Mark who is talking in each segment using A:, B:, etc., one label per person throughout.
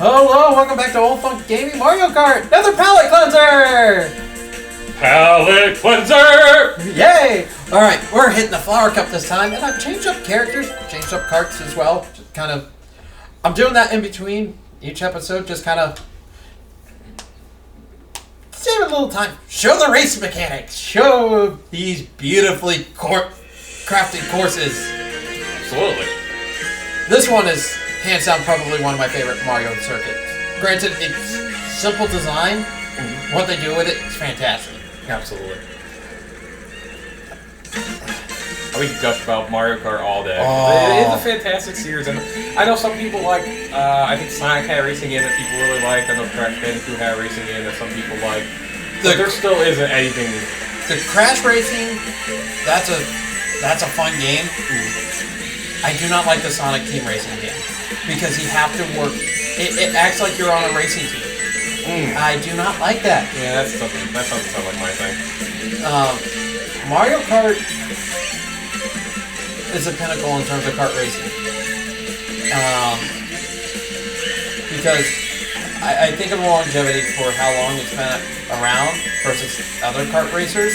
A: Hello, welcome back to Old Funk Gaming Mario Kart! Another palette cleanser!
B: Palette cleanser!
A: Yay! Alright, we're hitting the flower cup this time, and I've changed up characters, changed up carts as well. Just kind of, I'm doing that in between each episode, just kind of save a little time. Show the race mechanics! Show these beautifully crafted courses.
B: Absolutely.
A: This one is hands down probably one of my favorite Mario circuits. Granted, it's simple design. What they do with it is fantastic.
B: Absolutely. We could gush about Mario Kart all day.
A: Oh.
B: It is a fantastic series, and I know some people like. I think Sonic had a racing game that people really like. I know Crash Bandicoot had a racing game that some people like. But there still isn't anything.
A: The Crash Racing, that's a fun game. I do not like the Sonic Team Racing game because you have to work. It acts like you're on a racing team. I do not like that.
B: Yeah, that doesn't sound like my thing.
A: Mario Kart is a pinnacle in terms of kart racing. Because I think of the longevity for how long it's been around versus other kart racers.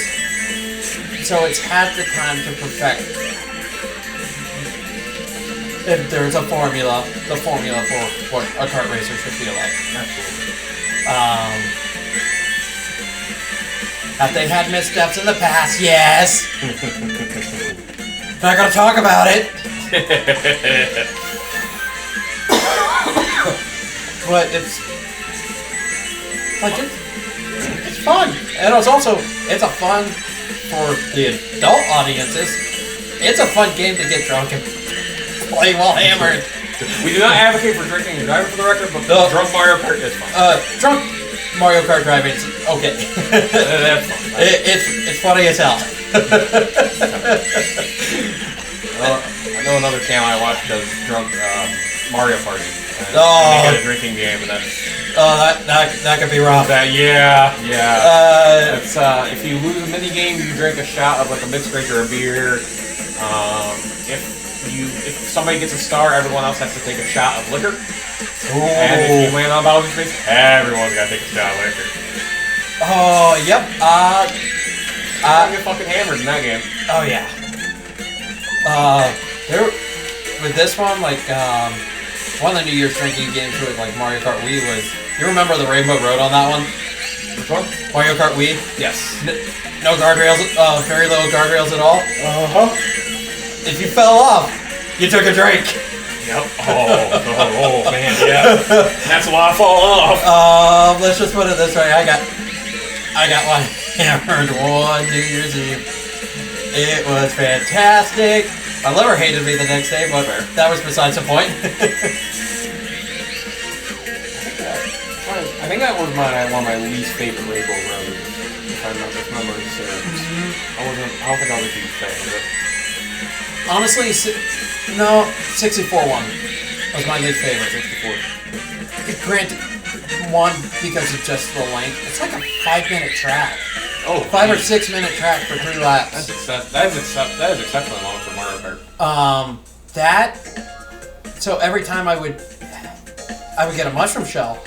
A: So it's had the time to perfect. If there's a formula, the formula for what a kart racer should feel like.
B: Absolutely.
A: Have they had missteps in the past? Yes. Not gonna talk about it. But it's fun, and it's a fun for the adult audiences. It's a fun game to get drunk and play while hammered.
B: We do not advocate for drinking and driving for the record, but drunk Mario Kart is fun.
A: Drunk Mario Kart driving is okay.
B: That's fun.
A: It's funny as hell.
B: I know another channel I watch does drunk Mario Party. And they get a drinking game, and
A: that could be rough.
B: Yeah. It's if you lose a mini game, you drink a shot of like a mixed drink or a beer. If somebody gets a star, everyone else has to take a shot of liquor. Ooh. And if you land on Bowser's face, everyone's got to take a shot of liquor.
A: Oh, yep.
B: You get fucking hammered in that game.
A: Oh yeah. With this one, like one of the New Year's drinking games with like Mario Kart Wii was. You remember the Rainbow Road on that one?
B: Which one?
A: Mario Kart Wii.
B: Yes.
A: No guardrails. Very little guardrails at all. If you fell off, you took a drink.
B: Yep. Oh man, yeah. That's a lot of falling off.
A: Let's just put it this way. I got one hammered one New Year's Eve. It was fantastic. My liver hated me the next day, but that was besides the point.
B: I think that was one of my least favorite Rainbow Road. If I remember serves. I don't think I was a huge fan of it.
A: Honestly, no, 64 one was my least favorite.
B: 64.
A: Granted, one because of just the length. It's like a 5-minute track.
B: Oh,
A: 5 or 6 minute track for 3 laps.
B: That is exceptionally long for Mario Kart.
A: So every time I would get a mushroom shell,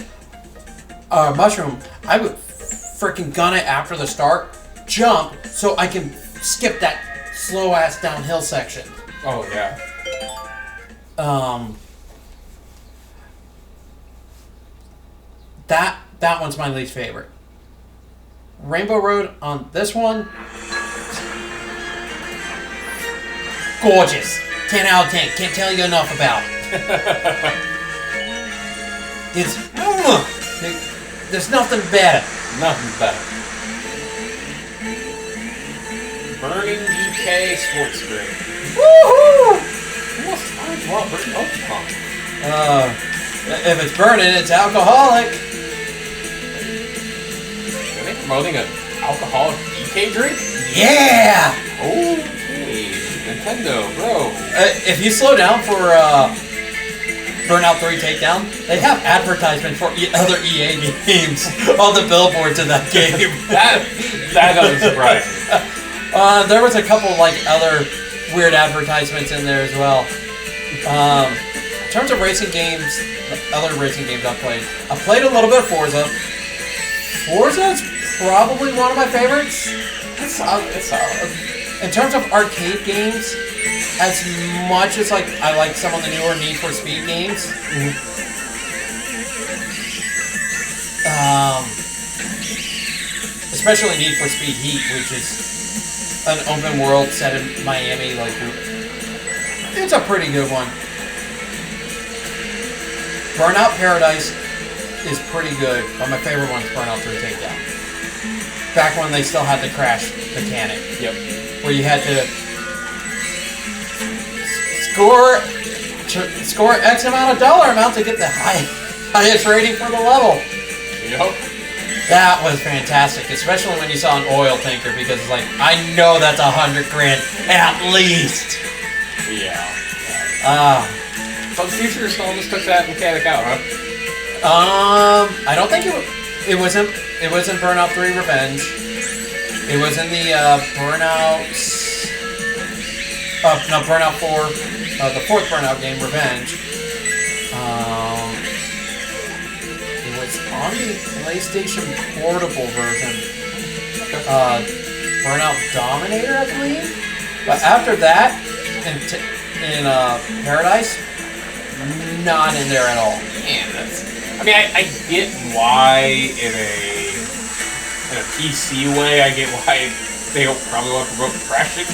A: mushroom, I would freaking gun it after the start, jump, so I can skip that slow ass downhill section.
B: Oh yeah.
A: That one's my least favorite. Rainbow Road on this one, gorgeous. 10 out of 10. Can't tell you enough about. It's there's nothing better.
B: Nothing better. Burning DK Sports Drink.
A: Woohoo! If it's burning, it's alcoholic.
B: Are they promoting an alcoholic DK drink?
A: Yeah!
B: Okay. Nintendo, bro.
A: If you slow down for Burnout 3 Takedown, they have advertisements for other EA games on the billboards in that game.
B: that doesn't surprise me.
A: There was a couple like other weird advertisements in there as well. terms of racing games, other racing games I played a little bit of Forza. Forza is probably one of my favorites.
B: It's solid.
A: In terms of arcade games, as much as like I like some of the newer Need for Speed games, especially Need for Speed Heat, which is an open world set in Miami, like it's a pretty good one. Burnout Paradise is pretty good, but my favorite one's Burnout 3 Takedown. Back when they still had the crash mechanic.
B: Yep.
A: Where you had to score X amount of dollar amount to get the highest rating for the level.
B: Yep.
A: That was fantastic, especially when you saw an oil tanker, because it's like, I know that's $100 grand at least.
B: Yeah. So the future installments took that mechanic out, huh?
A: I don't think it was in Burnout 3 Revenge. It was in the Burnout 4, the fourth Burnout game, Revenge. It was on the PlayStation Portable version. Burnout Dominator, I believe. But after that, in Paradise, not in there at all.
B: Man, I get why in a PC way, I get why they don't probably want to promote crashing.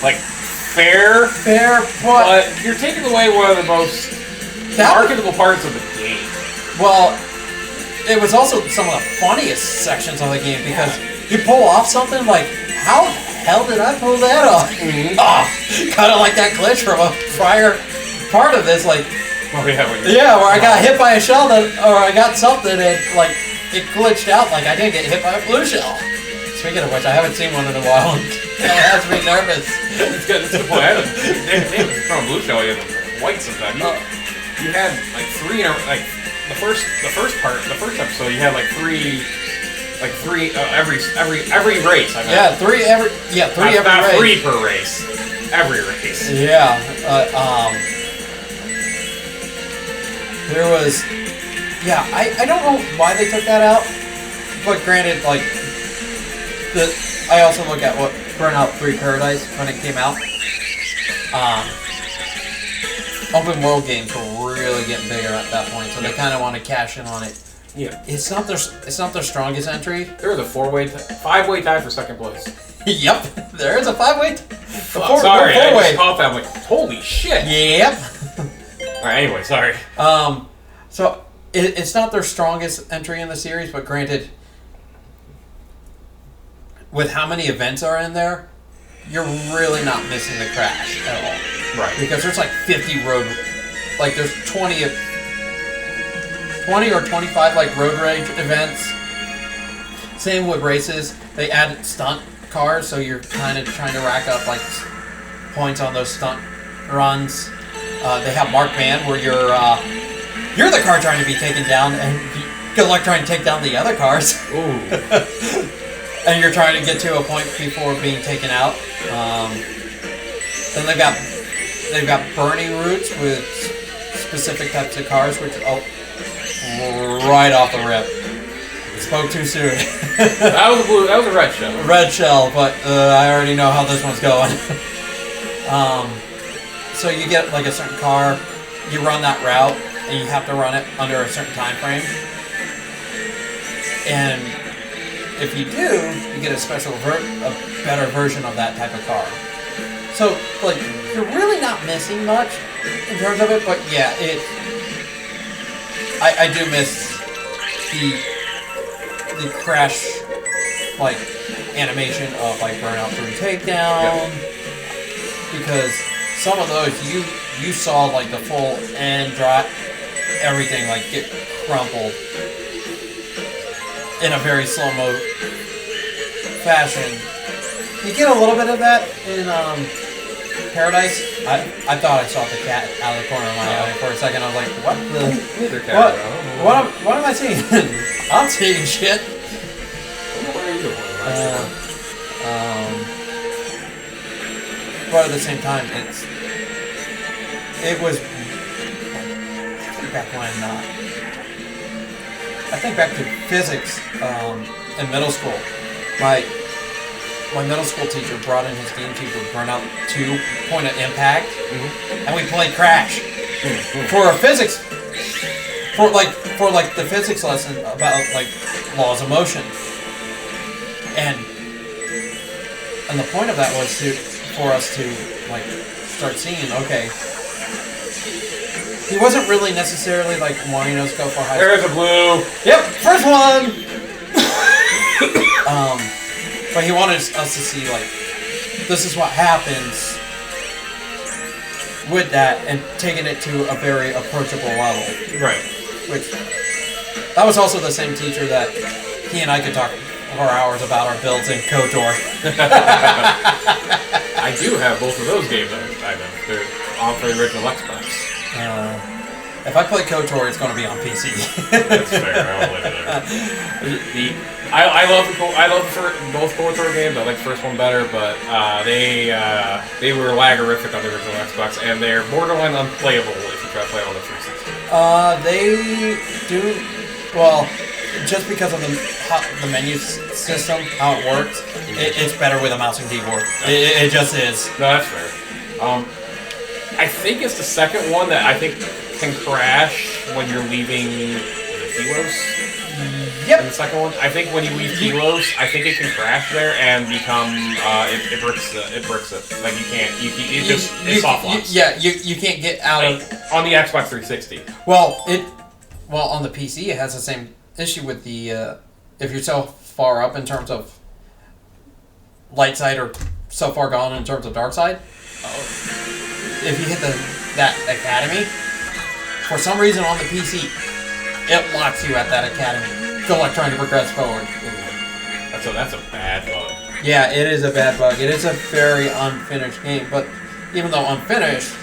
B: Like, fair, but you're taking away one of the most marketable parts of the game.
A: Well, it was also some of the funniest sections of the game, because you pull off something like, how the hell did I pull that off? Kind of like that glitch from a prior part of this, like, where I got hit by a shell, or I got something, and like it glitched out, like I didn't get hit by a blue shell. Speaking of which, I haven't seen one in a while, and it has me nervous.
B: It's good. It's simple. They from a blue shell, you have white sometimes. You had like three, like the first episode, you had like three every race. I mean,
A: three every race.
B: Not 3 per race. Every race.
A: Yeah. There was, I don't know why they took that out, but granted, like, I also look at what Burnout 3 Paradise, when it came out, open world games were really getting bigger at that point, so they kind of want to cash in on it.
B: Yeah.
A: It's not their strongest entry.
B: There was a 5-way tie for second place.
A: Yep, there is a 5-way.
B: Sorry, I just caught that. I'm like, holy shit.
A: Yep.
B: Alright, anyway, sorry.
A: So it's not their strongest entry in the series, but granted, with how many events are in there, you're really not missing the crash at all.
B: Right.
A: Because there's like 50 there's 20 or 25 like road rage events. Same with races. They added stunt cars, so you're kind of trying to rack up like points on those stunt runs. They have Mark Band, where you're the car trying to be taken down, and good luck trying to take down the other cars.
B: Ooh.
A: And you're trying to get to a point before being taken out. Then they've got burning routes with specific types of cars, which right off the rip. Spoke too soon.
B: That was a red shell.
A: Red shell, but I already know how this one's going. So you get like a certain car, you run that route, and you have to run it under a certain time frame. And if you do, you get a better version of that type of car. So like, you're really not missing much in terms of it, but yeah, I do miss the crash like animation of like Burnout 3 Takedown, because some of those you saw like the full end drop, everything like get crumpled in a very slow-mo fashion. You get a little bit of that in Paradise. I thought I saw the cat out of the corner of my eye for a second. I was like, what the? What am I seeing? I'm seeing shit. But at the same time, it was think back when, I think back to physics in middle school. My middle school teacher brought in his GameCube with Burnout 2 Point of Impact, and we played Crash for a physics, for the physics lesson about like laws of motion, and the point of that was for us to like start seeing, okay, he wasn't really necessarily like wanting us to go for high.
B: There's a blue.
A: Yep, first one. But he wanted us to see like, this is what happens with that, and taking it to a very approachable level.
B: Right.
A: Which, that was also the same teacher that he and I could talk for hours about our builds in KOTOR.
B: I do have both of those games. I know they're on for the original Xbox.
A: If I play KOTOR, it's going to be on PC.
B: That's fair. I don't live there. I love both KOTOR games. I like the first one better, but they were lagorific on the original Xbox, and they're borderline unplayable if you try to play on the 360.
A: They do well, just because of the menu system, how it works. It's better with a mouse and keyboard. It just is.
B: No, that's fair. I think it's the second one that I think can crash when you're leaving Telos.
A: Yep.
B: In the second one, I think when you leave Telos, I think it can crash there and become it bricks it. Like you can't. It soft locks.
A: Yeah, you can't get out of
B: on the Xbox 360.
A: Well, on the PC it has the same issue with the if you're so far up in terms of light side or so far gone in terms of dark side. If you hit that academy, for some reason on the PC, it locks you at that academy. Feel like trying to progress forward.
B: That's a bad bug.
A: Yeah, it is a bad bug. It is a very unfinished game, but even though unfinished,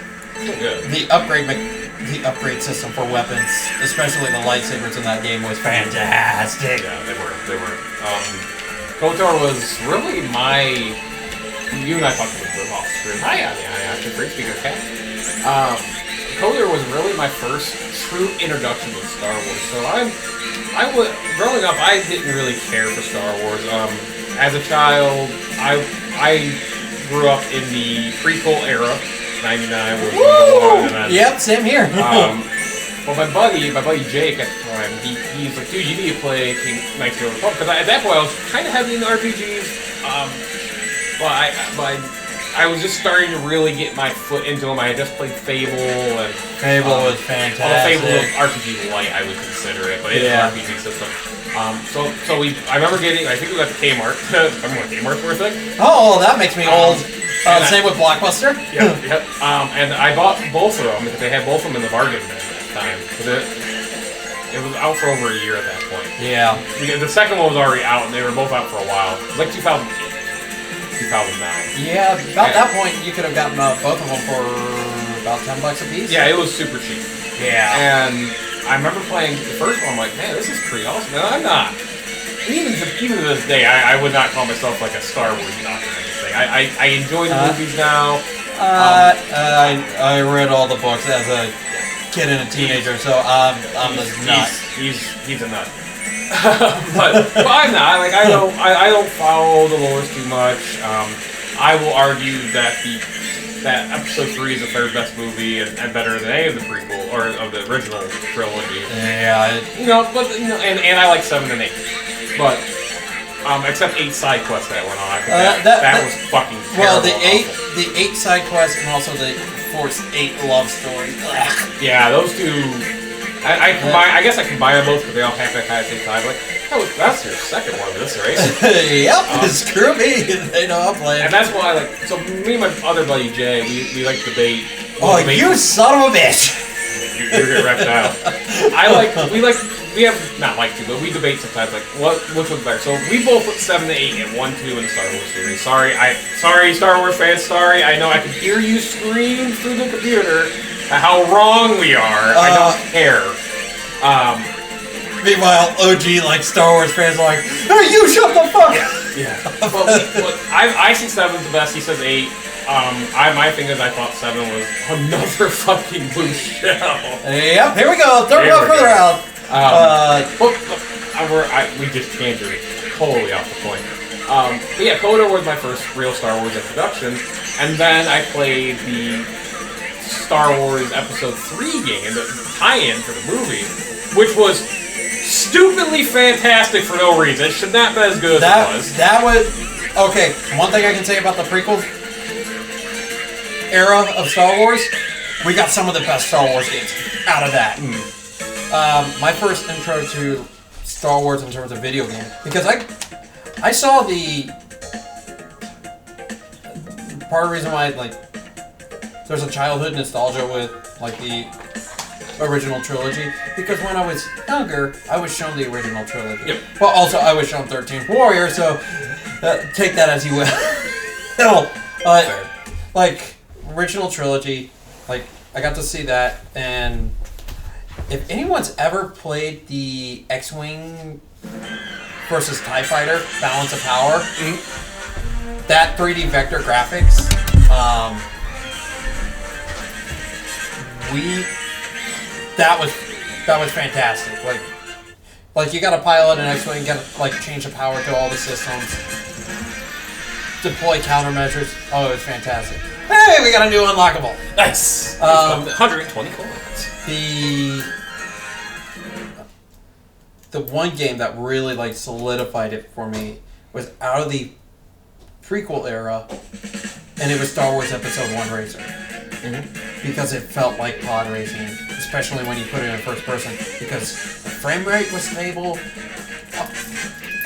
A: the upgrade system for weapons, especially the lightsabers in that game, was fantastic.
B: Yeah, they were. KOTOR was really my. You and I talked about it off screen. Hi, after great speaker cat. KOTOR was really my first true introduction to Star Wars. So growing up, I didn't really care for Star Wars. As a child, I grew up in the prequel era. 99 was one.
A: Yep, same here.
B: Well, my buddy Jake at the time, he's like, dude, you need to play Knights of the Old Republic. Because at that point, I was kind of heavy into RPGs. But I was just starting to really get my foot into them. I had just played Fable, and
A: Fable was fantastic.
B: Although Fable was RPG light, I would consider it, but it's an RPG system. I remember getting. I think we got the Kmart. Remember when Kmart were a thing?
A: Oh, that makes me old. Same with Blockbuster.
B: Yep. And I bought both of them because they had both of them in the bargain bin at that time. It was out for over a year at that point.
A: Yeah.
B: The second one was already out, and they were both out for a while. It was like 2008. 2009.
A: Yeah, about that point, you could have gotten both of them for about $10 a piece.
B: Yeah, it was super cheap.
A: Yeah.
B: And I remember playing the first one. I'm like, man, this is pretty awesome. And I'm not. And even to this day, I would not call myself like a Star Wars nut or anything. I enjoy the movies now.
A: I read all the books as a kid and a teenager, so I'm the nut.
B: He's a nut. but I'm not. Like I don't follow the lore too much. I will argue that that episode 3 is the third best movie and better than any of the prequel or of the original trilogy.
A: Yeah.
B: And I like 7 and 8. But except 8 side quests that went on. I think that was fucking terrible.
A: Well, the 8 side quests and also the Force 8 love story. Ugh.
B: Yeah, those two. I guess I combine them both because they all happen at the same time. Like, that's your second one of this race.
A: Yep, screw me. They know I'm playing.
B: And that's why, so me and my other buddy Jay, we like debate.
A: You son of a bitch!
B: You're getting wrecked out. We have not like to, but we debate sometimes. Like, which one's better? So we both put 7 to 8 and 1, 2 in the Star Wars series. Sorry, Star Wars fans. Sorry, I know I can hear you scream through the computer. How wrong we are. I don't care.
A: Meanwhile, OG Star Wars fans are like, hey, you shut the fuck up!
B: Yeah. But I see 7's the best. He says 8. My thing is, I thought 7 was another fucking blue shell.
A: Yep, here we go. Third round, further out.
B: We just tangered totally off the point. But yeah, Coda was my first real Star Wars introduction, and then I played the Star Wars Episode 3 game, the tie-in for the movie, which was stupidly fantastic for no reason. It should not be as good as it was.
A: That was... Okay, one thing I can say about the prequel era of Star Wars, we got some of the best Star Wars games out of that. My first intro to Star Wars in terms of video game, because I saw the part of the reason why there's a childhood nostalgia with the original trilogy, because when I was younger I was shown the original trilogy.
B: Yep.
A: But also I was shown 13th Warrior, so take that as you will. Original trilogy, I got to see that, and if anyone's ever played the X-Wing versus TIE Fighter Balance of Power, that 3D vector graphics, that was fantastic. You got to pilot an X-Wing, got to change the power to all the systems, deploy countermeasures. Oh, it was fantastic. Hey, we got a new unlockable.
B: Nice. 120 coins.
A: The one game that really solidified it for me was out of the prequel era, and it was Star Wars Episode 1 Racer. Because it felt like pod racing, especially when you put it in first person, because the frame rate was stable.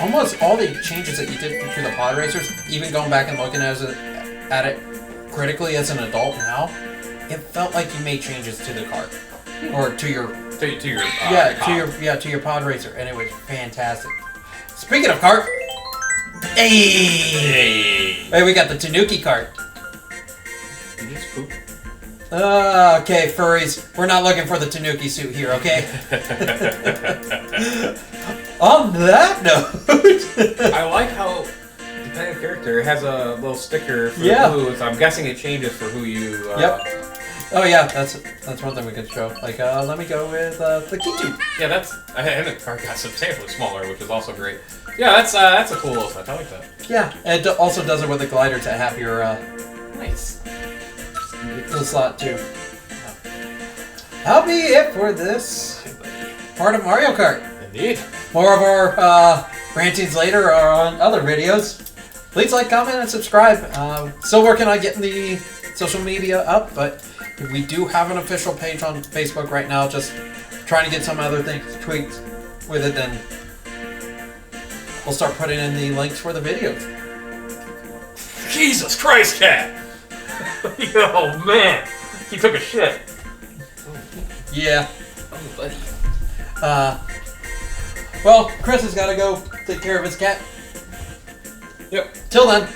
A: Almost all the changes that you did to the pod racers, even going back and looking at it critically as an adult now, it felt like you made changes to the kart or to your pod racer, and it was fantastic. Speaking of kart, hey, we got the Tanuki kart. Okay, furries, we're not looking for the Tanuki suit here, okay? On that note,
B: I like how depending on character, it has a little sticker for the blue, so I'm guessing it changes for who you.
A: Yep. Oh yeah, that's one thing we could show. Let me go with the Kitu.
B: Yeah, and the card got substantially smaller, which is also great. Yeah, that's a cool little set. I like that.
A: Yeah, and it also does it with the glider to have your
B: nice.
A: Little slot too. That'll be it for this part of Mario Kart.
B: Indeed.
A: More of our rantings later or on other videos. Please like, comment, and subscribe. Still working on getting the social media up, but we do have an official page on Facebook right now. Just trying to get some other things tweaked with it, then we'll start putting in the links for the videos.
B: Jesus Christ, Cat! Oh man, he took a shit.
A: Yeah.
B: Oh, buddy.
A: Well, Chris has got to go take care of his cat.
B: Yep.
A: Till then.